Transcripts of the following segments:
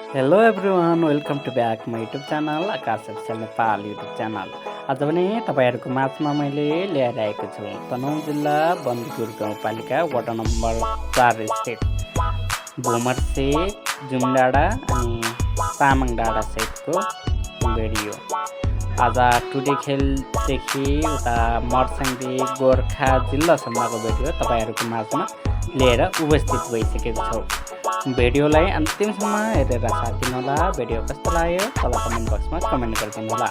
Hello everyone, welcome to back my YouTube channel Akash official Nepal YouTube channel. आज पनि तपाईँहरूको माझमा मैले ल्याएर आएको छु तनहुँ जिल्ला बन्दीपुर गाउँपालिका वडा नम्बर 4 स्थित भोमर्से जुमडाँडा अनि तामाङ डाँडा सहितको भिडियो। आज टुडे खेलदेखि उता मर्स्याङ्दी गोर्खा जिल्लासम्मको भिडियो तपाईँहरूको माझमा लिएर उपस्थित भइसकेको छौँ। भिडियोलाई अन्तिमसम्म हेरेर साथ दिनुहोला। भिडियो कस्तो लाग्यो तल कमेन्ट बक्समा कमेन्ट गरिदिनु होला।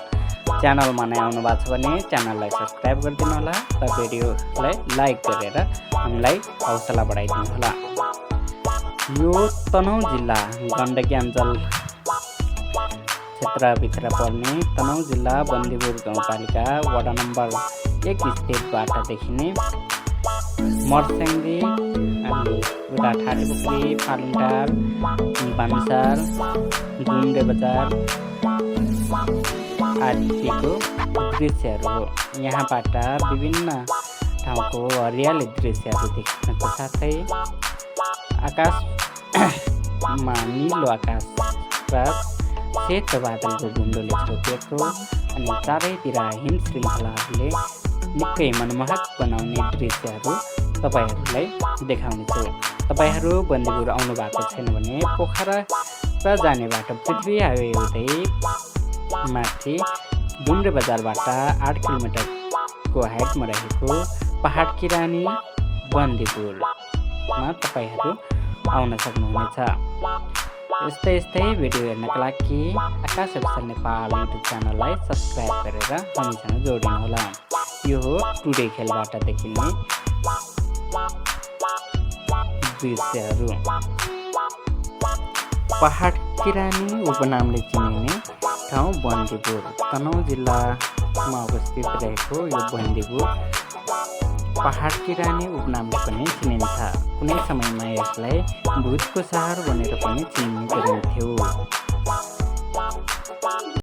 च्यानलमा नै आउनु भएको छ भने च्यानललाई सब्सक्राइब गरिदिनु होला र भिडियोलाई लाइक गरेर हामीलाई हौसला बढाइदिनु होला। यो तनहुँ जिल्ला गण्डकी अञ्चल क्षेत्रभित्र पर्ने तनहुँ जिल्ला बन्दीपुर गाउँपालिका वडा नम्बर 1 स्थितबाट देखिने मर्स्याङ्दी अनि उता ठाटेपोखरी, फालुङटार, भान्सार, जुम्डे बजार आदिको दृश्यहरू हो। यहाँबाट विभिन्न ठाउँको हरियाली दृश्यहरू देख्नको साथै आकाशमा निलो आकाश र सेतो बादलको गुन्डोले छोपिएको अनि चारैतिर हिम श्रृङ्खलाहरूले निकै मनमोहक बनाउने दृश्यहरू तपाईँहरूलाई देखाउनेछु। तपाईँहरू बन्दीपुर आउनु भएको छैन भने पोखरा र जाने बाटो पृथ्वी हाइवे हुँदै माथि जुम्डे बजारबाट 8 किलोमिटरको हाइटमा रहेको पहाड की रानी बन्दीपुरमा तपाईँहरू आउन सक्नुहुनेछ। यस्तै भिडियो हेर्नका लागि आकाश अफिसियल नेपाल युट्युब च्यानललाई सब्सक्राइब गरेर हामीसँग जोडिनुहोला। यो हो टुडे खेलबाट देखिने दृश्यहरू। पहाड की रानी उपनामले चिनिने ठाउँ बन्दीपुर तनहुँ जिल्लामा अवस्थित रहेको यो बन्दीपुर पहाड की रानी उपनामले पनि चिनिन्छ। कुनै समयमा यसलाई भूतको सहर भनेर पनि चिनिने गरिन्थ्यो।